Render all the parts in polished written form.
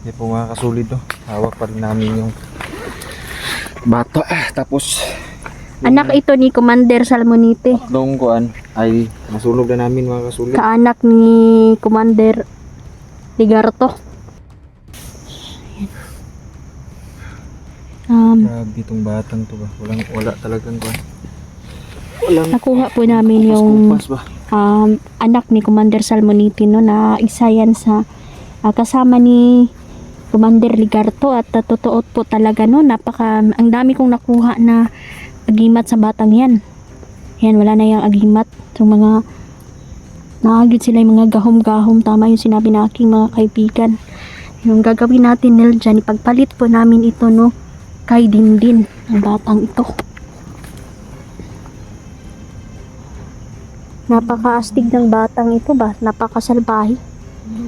Hindi po mga kasulid, no? Hawak pa rin namin yung bata. Tapos Anak ito ni Commander Salmonite. tatlong kuan ay nasulog na namin mga kasulid. Kaanak ni Commander Ligarto. Grabe itong batang to ba? Wala talagang kuan. Walang Nakuha po namin yung kumpas ba? anak ni Commander Salmonite, no, na isa yan sa kasama ni Commander Ligarto, at totoo po talaga, no, ang dami kong nakuha na agimat sa batang yan. Yan, wala na yung agimat. So mga naagid sila yung mga gahom-gahom, tama yung sinabi na aking mga kaibigan. Yung gagawin natin nila dyan, ipagpalit po namin ito, no, kay Dindin, ang batang ito. Napakaastig ng batang ito ba? Napakasalbahe.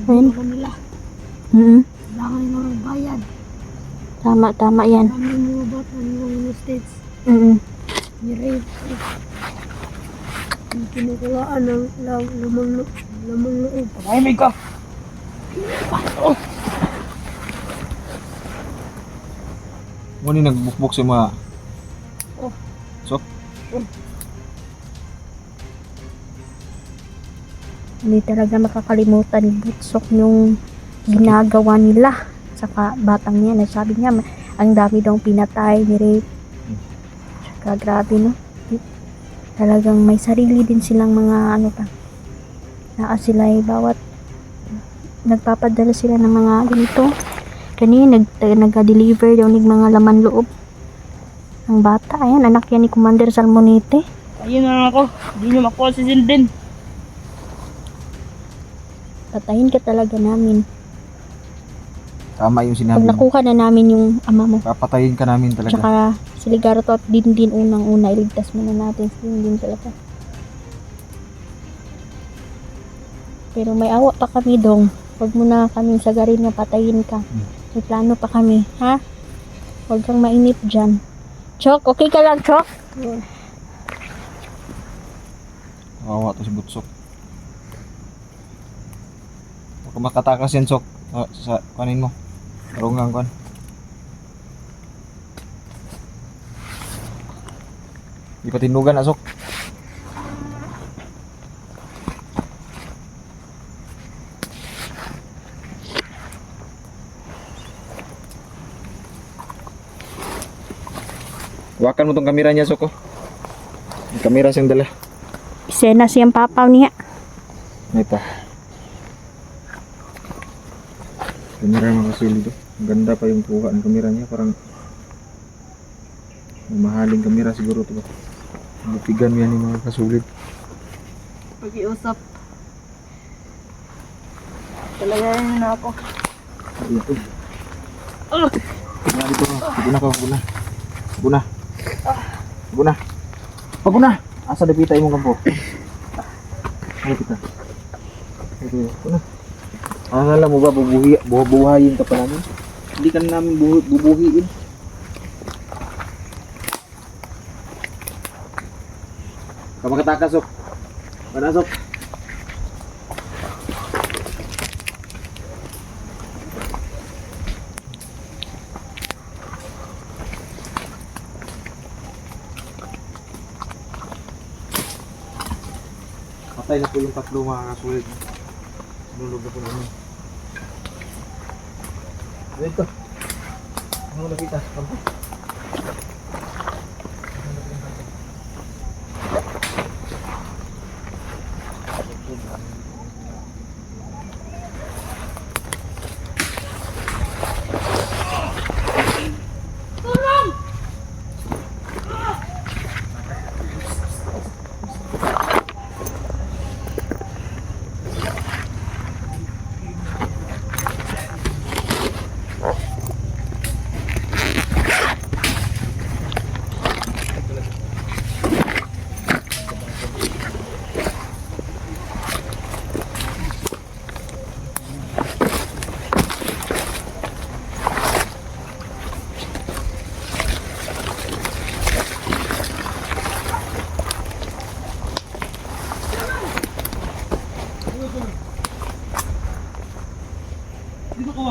Ayun. Kailangan nyo ng bayad. Tama yan. Kami mga bata ng States. Ni-rape. Kinukulaan ng lamang loob. Pahimig ka! Muna nagbukbuk si mga sok. Hindi talaga makakalimutan ni Butsok yung ginagawa nila. Saka batang niya, sabi niya, ang dami daw pinatay, ni-rape. Saka grabe, no? Talagang may sarili din silang mga ano pa. Sila ay bawat nagpapadala sila ng mga ganito. Kanina nag-deliver daw ng mga laman loob. Ang bata, ayan, anak yan ni Commander Salmonite. Ayun na ako. Hindi nyo makuha si Zindin. Patayin ka talaga namin. Tama yung Pag sinabi mo. nakuha na namin yung ama mo. Papatayin ka namin talaga. Tsaka si Ligarto at Dindin unang-una, iligtas muna natin si Dindin talaga. Pero may awa pa kami, Dong. Huwag mo na kaming sagarin na patayin ka. May plano pa kami, ha? Huwag kang mainip dyan. Chok, okay ka lang, Chok? Kawawa to si Butsok. Huwag makatakas yan, Sok. Sa kanin mo. Marungang kuan. Di pa tinugan na, Sok. Hawakan mo tong kamera niya, Sok. Oh. May kamera siyang dala. Isena siyang papaw niya. May pa. Kamera mga kasulid. Ang ganda pa yung kuha ng kamera niya. Parang mamahaling kamera siguro ito ba. Bupigan mo yan yung mga kasulid. Pag-iusap. Talagayan nyo na ako. Ito. Dito. Paguna ka, paguna. Paguna. Paguna. Paguna. Asa dapita imong kampo? Ano kita? Ito. Paguna. Akala mo ba bubuhayin ka pa namin? Hindi ka na namin bubuhiin. Kamakatakas, Sok. Panasok. Patay na po yung tatlo mga kasulit. Nulog na po namin. Dito. Ano nakita? Kampo. Dito ko.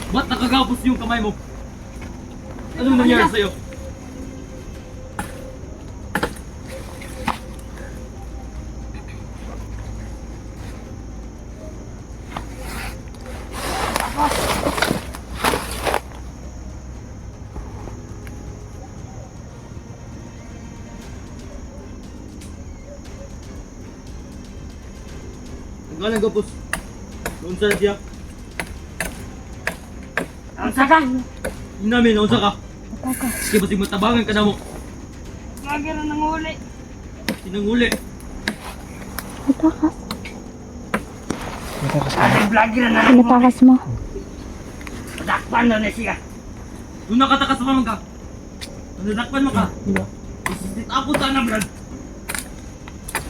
Ba't nakagapos yung kamay mo? Anong nangyari sa'yo? Ang galang gapos. Doon sa siya. Ang saka! Yun namin, ang saka. Takas. Sige, basig matabangan ka na mo. Lagi na nanguli. Sinanguli. Takas. Ating vlogger na Pinatakas mo. Dakpan na na siya. Doon nakatakas pa man ka. Nadakpan mo ka. Diba? Isisit ako sana, Brad.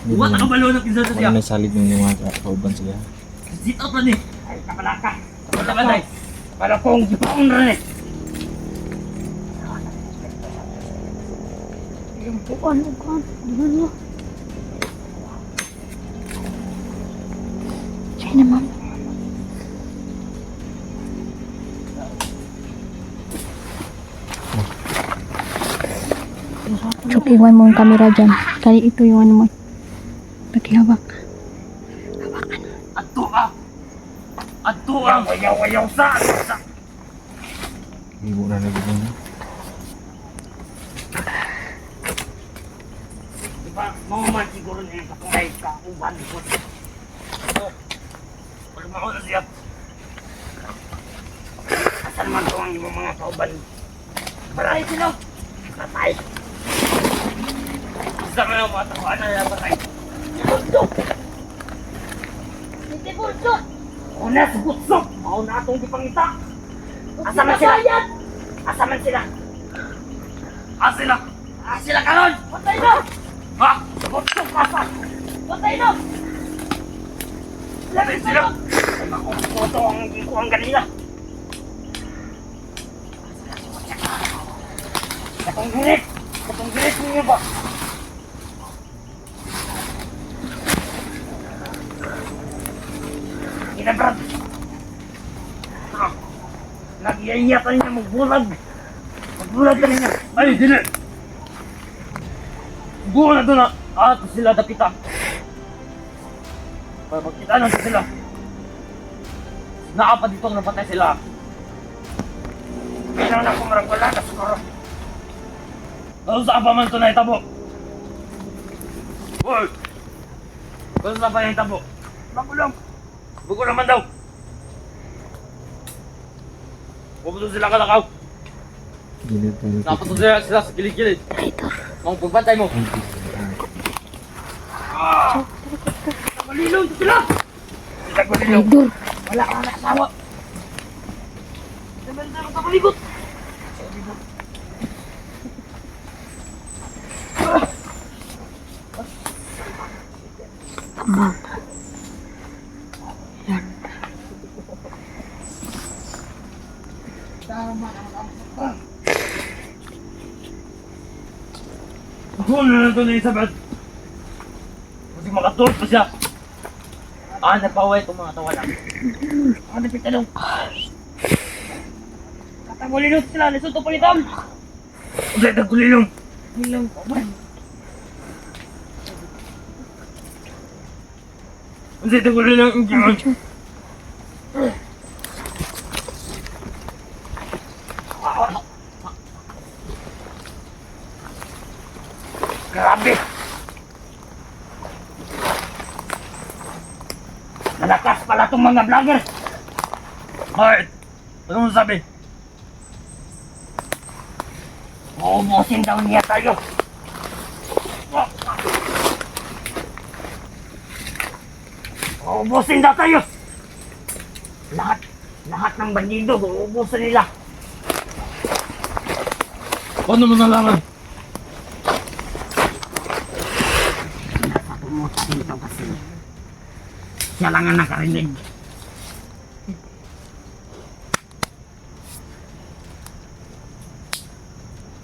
Buwan nakabalo na kinsa sa siya. Wala na salig ng mga kauban sila. Sit up na ni. Ay, kapalaka. Wala ka day. Para kong gipaon rin eh. Yung buwan. Buwan mo. Siya naman. Chok, iwan mo yung camera dyan. Kali ito yung ano mo. Paghihawak. Hawakan. Ato ka. Ato ang Wayaw-wayaw sa. Ibo na nagiging na. Diba, mga man siguro na yung kapungay ka. Uban ko. Palumako na siya. Asan man to ang ibang mga kauban. Maray sila. Patay. Isa ka na mga takuan na napatay. Hindi bulso. Una sa butsok. Mauna atong gipangita. Asa man sila? Asa man sila? Sila. Sila karon. Patay na. Ha? Sa butsok asa. Patay na. Labi sila. Ay, makukuto ang gikuang kanila. Katong girit. Katong girit ninyo ba? Ina, Brad. Nagyayaya ka niya magbulag. Magbulag ka niya. Ay, dili. Buo na doon na. Ato sila dapita. Para magkita na sila. Naapa dito ang napatay sila. Minaw na kumarang wala na siguro. Ano sa apa man ito na itabo? Hoy! Ano sa apa na itabo? Magulong. Buko naman daw. Huwag mo doon sila kalakaw. Gilid tayo. Dapat doon sila sa kilid-kilid. Mga pagpantay mo. Malilong sila. Sila malilong. Idol. Wala ka na kasawa. Naman na makapalikot. Abang. Buko na doon na Isabel. Kasi makatulog pa siya. Napaway itong mga tawa lang. Ano pitalong? Katangulilot sila. Lisod to palitam. Hindi, nagkulilong. Nilong ko man. Hindi, nagkulilong. Grabe. Malakas pala itong mga vlogger. Bakit? Anong sabi? Uubusin daw niya tayo. Uubusin daw tayo. Lahat ng bandido, uubusin nila. Paano mo nalaman? Nasa tumuta dito kasi siya lang ang nakarinig.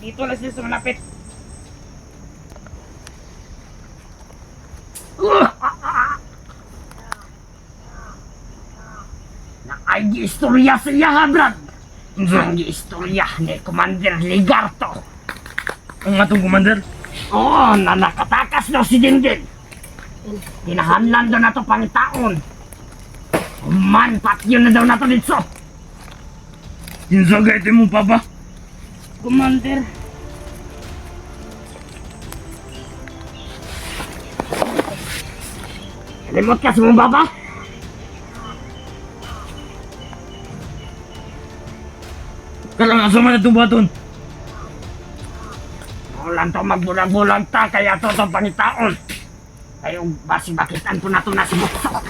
Dito na sila sumalapit. ay giistorya sa iya ha, Brad. Unsa? Ang giistorya ni Commander Ligarto. Ang atong commander? Oo, na nakatakas daw si Dingding. Kinahanlan daw na to pangitaon. Man, patyo na daw na to dito. Kinsa gayte mo papa? Commander. Limot ka sa mong baba? Kalang asa man itong baton? Walang to magbulag-bulag ta, kaya to to pangitaon. Kayo basi bakitan po na to na si Buksok.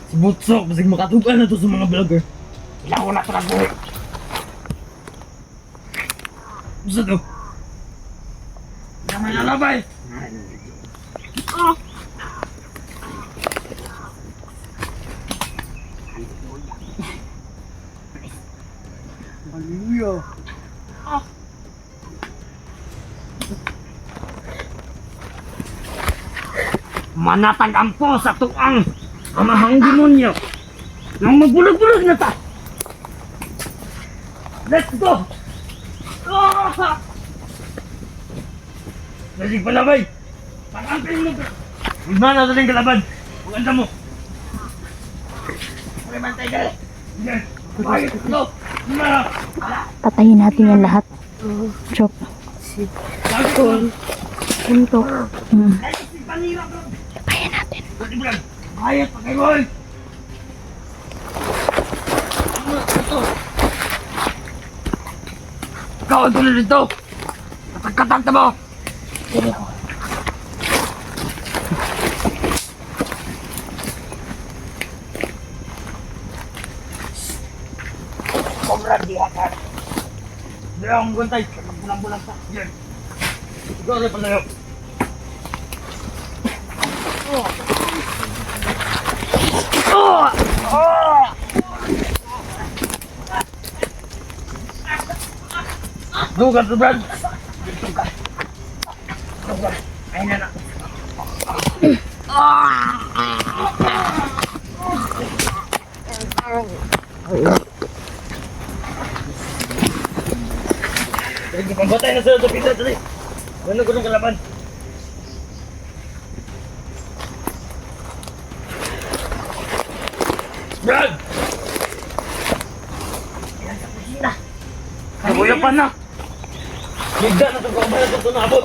Si Butsok, basig makatugan na to sa mga vlogger. Ilang ko na to na buhay. Unsa to? May lalabay. Hallelujah. Manatag ang po sa tuang amahang demonyo. Nang magbulag-bulag na ta. Let's go! Ah! Basig palabay. Pag-ampin mo, bro. Igma na daling kalaban. Maganda mo. Pag-bantay ka. Yan. Bakit? Go! Na. Patayin natin yan lahat. Chok. Punto. Ay, si Panira, bro. Patayin natin. Pwede brad. Ayat, pag-iwal. Ikaw ang tuloy dito. Katag-katag na mo. Komrad, di atas. Di akong guntay. Bulang-bulang pa. Yan. Ikaw na palayo. Dugan to brad. Ayun na na. Sige, pambatay na sila sa pita. Dali. Ano ko ng kalaban? Brad! Nabuya pa na! Ligda na itong kabayan ito naabot!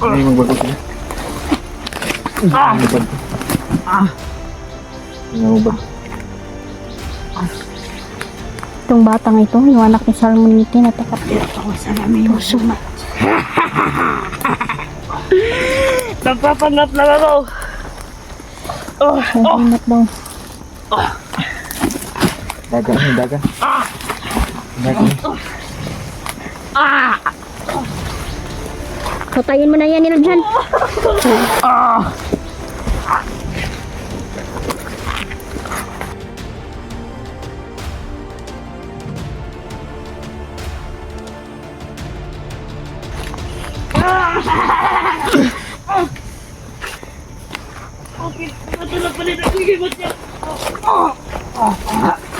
Ay, magbago sila. Magbago. Magbago. Itong batang ito, yung anak ni Salmonite, natakapit ako sa namin. Puso na. Nagpapangat lang ako. Nahinat daw. Dagan, dagan. Dagan. Patayin mo na yan, nila dyan.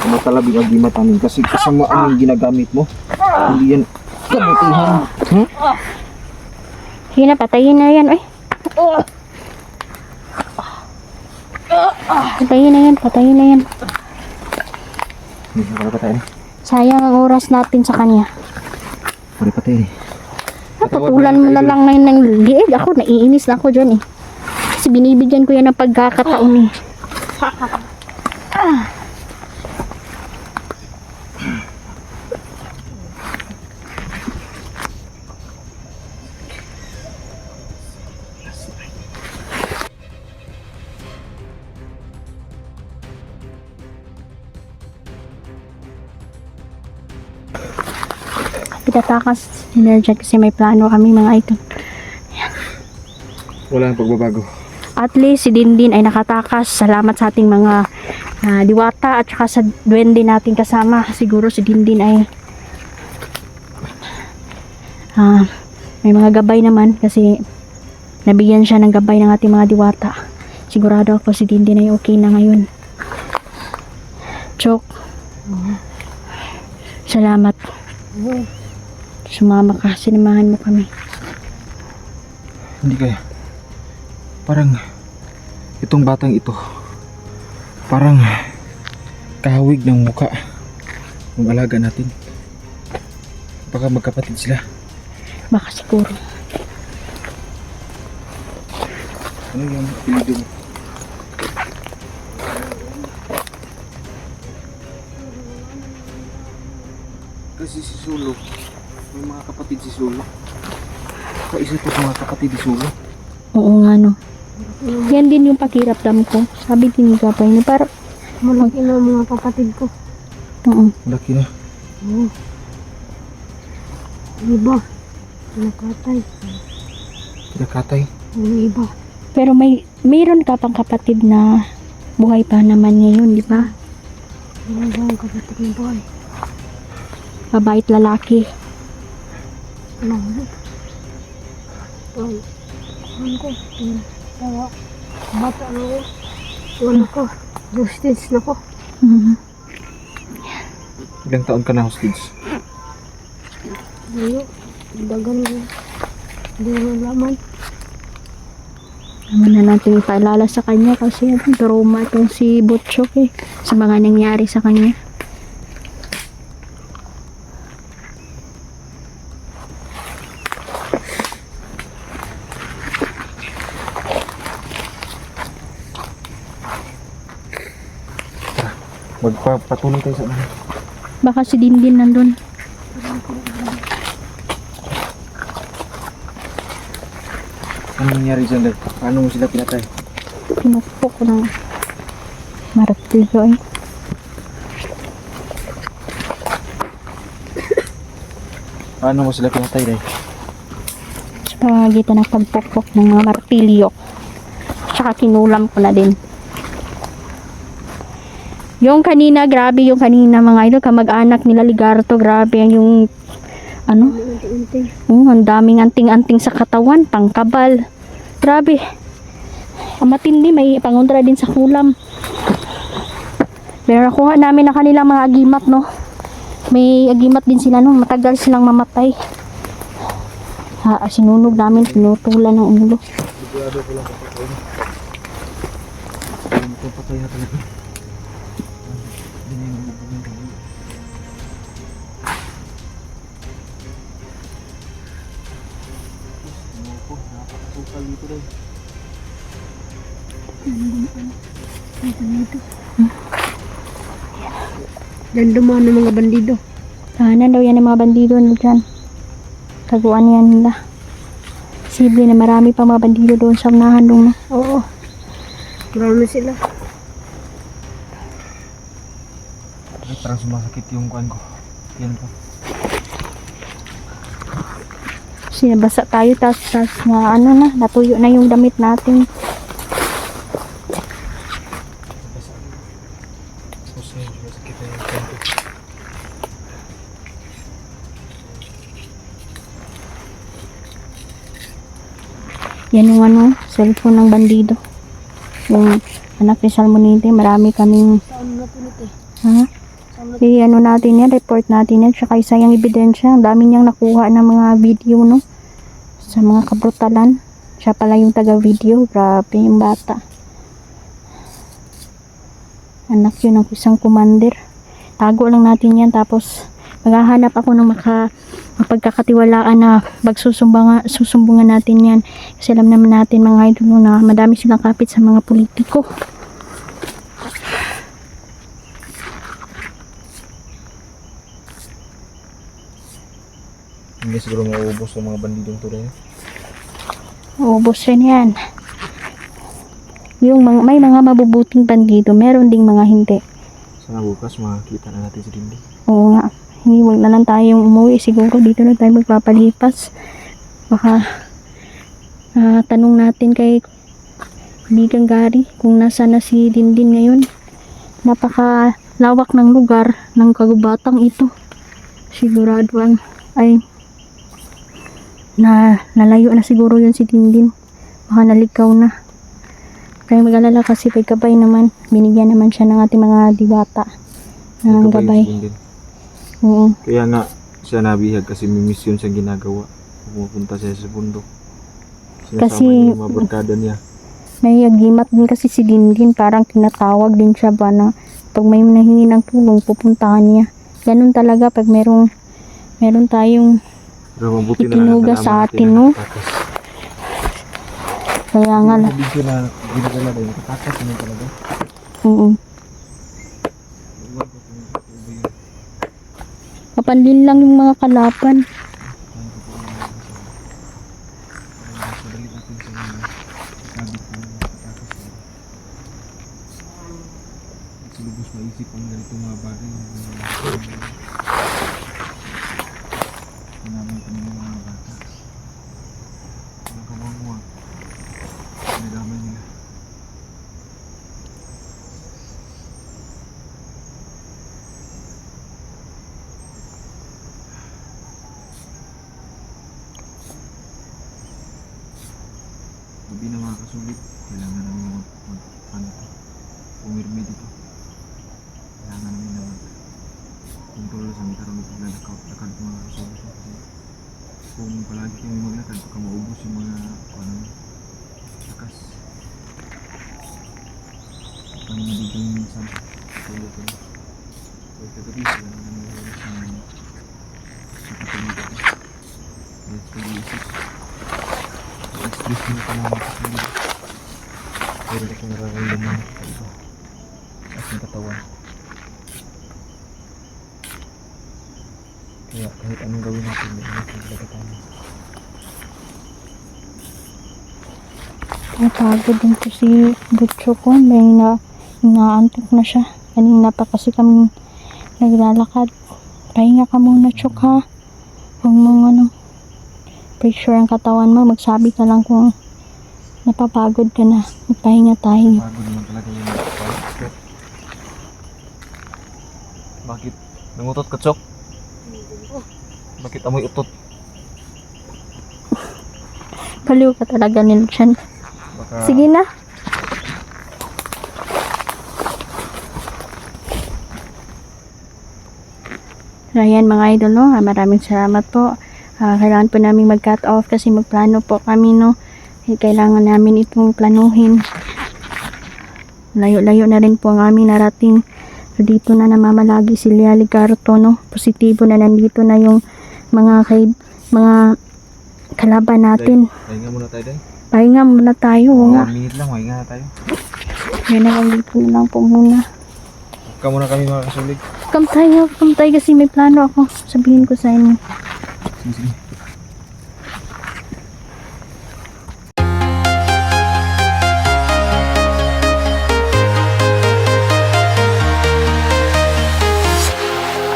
Ano talabi ang di matamin kasi kasamaan yung ginagamit mo. Hindi yan kabutihan. Sige na, patayin na yan. Ay. Patayin na yan, patayin na yan. Hindi na patayin. Sayang ang oras natin sa kanya. Pwede patayin. puputulan mo na lang ng liig. Ako, naiinis na ako dyan eh. Kasi binibigyan ko yan ng pagkakataon eh. Pitatakas si Nerjan kasi may plano kami mga idol. Wala nang pagbabago. At least si Dindin ay nakatakas. Salamat sa ating mga diwata at saka sa duwende nating kasama. Siguro si Dindin ay may mga gabay naman kasi nabigyan siya ng gabay ng ating mga diwata. Sigurado ako si Dindin ay okay na ngayon. Chok. Salamat. Sumama ka. Sinamahan mo kami. Hindi kaya. Parang itong batang ito parang kahawig ng muka ng alaga natin. Baka magkapatid sila. Baka siguro. Ano yung apelido mo? Kasi si Sulo, may mga kapatid si Sulo. Kaisa to sa mga kapatid si Sulo. Oo nga no. Yan din yung pakiramdam ko. Sabi din ni Kapay na parang malaki na mga kapatid ko. Oo. Laki na. Oo. Iba. Nakatay. Kinakatay. Iba. Pero mayroon ka pang kapatid na buhay pa naman ngayon, di ba? Mayroon bang kapatid na buhay? Babait lalaki. Ano? Ano ko? Tawa. Bata na ko. Wala ko. Justice na ko. Ilang taon ka na hostage? Ano? Dagan mo. Hindi mo laman. Naman na natin ipaalala sa kanya kasi trauma itong si Butchok eh. Sa mga nangyari sa kanya. Magpapatuloy tayo sa ano. Baka si Dindin nandun. Ano nangyari dyan, Dad? Paano mo sila pinatay? Pinukpok ko ng martilyo eh. Paano mo sila pinatay, Dad? Sa pamagitan ng pagpukpok ng mga martilyo. Tsaka kinulam ko na din. Yung kanina, grabe yung kanina mga idol, kamag-anak nila Ligarto, grabe yung ano? Ang daming anting-anting sa katawan, pangkabal. Grabe. Ang matindi, may pangontra din sa kulam. Pero nakuha namin na kanilang mga agimat, no? May agimat din sila, no? Matagal silang mamatay. Sinunog namin, pinutulan ng ulo. Sigurado ko lang papatay. Hindi mo papatay na talaga. Napakasukal dito, Dad. Dan dumaan ng mga bandido. Tahanan daw yan ng mga bandido no dyan. Taguan yan nila. Posible na marami pa mga bandido doon sa unahan doon. Oo. Marami sila. Parang sumasakit yung kuan ko. Yan po. Sinabasa tayo tas na ano na, natuyo na yung damit natin. Sumasakit na yung kuan ko. Yan yung ano, cellphone ng bandido. Yung anak ni Salmonite, marami kaming ano natin yan, report natin yan, tsaka isa yung ebidensya. Ang dami niyang nakuha ng mga video, no? Sa mga kabrutalan. Siya pala yung taga-video. Grabe yung bata. Anak yun ng isang commander. Tago lang natin yan. Tapos, maghahanap ako ng mapagkakatiwalaan na susumbungan natin yan. Kasi alam naman natin mga idol na madami silang kapit sa mga politiko. Hindi siguro mauubos ng mga bandidong tuloy. Ubos rin yan. May mga mabubuting bandido, meron ding mga hindi. Sana bukas makakita na natin si Dingding. Oo nga. Hindi, wag na lang tayong umuwi. Siguro dito na tayo magpapalipas. Baka tanong natin kay Bigang Gary kung nasa na si Dindin ngayon. Napakalawak ng lugar ng kagubatang ito. Sigurado ay nalayo na siguro yun si Dindin. Baka naligaw na. Kaya mag-alala kasi may gabay naman. Binigyan naman siya ng ating mga diwata ng gabay. Oo. Kaya nga siya nabihag kasi may mission siyang ginagawa. Pumupunta siya sa bundok. Sinasama Kasi niya yung mga barkada niya. may agimat din kasi si Dindin. Parang tinatawag din siya ba na pag may nahingi ng tulong, pupuntahan niya. Ganun talaga pag meron tayong Pero mabuti na itinuga sa atin, no? Kaya nga lang. Video na ginagala na yung katakas naman talaga. Oo. Kapanlin lang yung mga kalaban. Lubos maisip ang ganitong mga bagay. Namin kami ng mga bata. Walang kamangwa. Nagdamay nila. Gabi na mga kasulit. Kailangan namin pumirmi dito. Kailangan namin na kontrol sa mga karami paglalakad mga kasulit. Kung palagi kami maglakad, baka maubos yung mga lakas. Ang nabigyan minsan tulad ko. Kaya kagabi sila na nangyayari sa kapatid ko. Kaya pag-iisip. Stress mo ka naman sa kanila. Pero ako nararamdaman sa iba. Sa aking katawan. Kaya kahit anong gawin natin, may ingat na talaga tayo. Napagod din po si Butcho ko. May inaantok na siya. Kanina pa kasi kami naglalakad. Pahinga ka muna, Chok, ha? Huwag mong pressure ang katawan mo. Magsabi ka lang kung napapagod ka na. Magpahinga tayo. Pagod naman talaga yung mga. Bakit? Nangutot ka, Chok? Bakit amoy utot? Paliw ka talaga nila dyan. Baka Sige na. So, ayan mga idol, no? Maraming salamat po. Kailangan po namin mag-cut off kasi magplano po kami, no? Kailangan namin itong planuhin. Layo-layo na rin po ang aming narating. So, dito na namamalagi si Lia Ligarto, no? Positibo na nandito na yung mga kalaban natin. pahinga muna tayo din. Pahinga muna tayo. 1 minute lang, pahinga na tayo. Yan na lang dito na lang po muna. Huwag muna kami mga kasulig. Come tayo kasi may plano ako. Sabihin ko sa inyo. Sige, sige.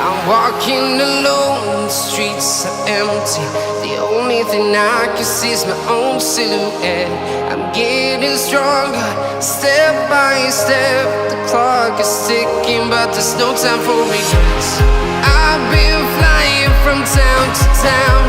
I'm walking alone, the streets are empty. The only thing I can see is my own silhouette. I'm getting stronger, step by step. The clock is ticking, but there's no time for regrets. I've been flying from town to town,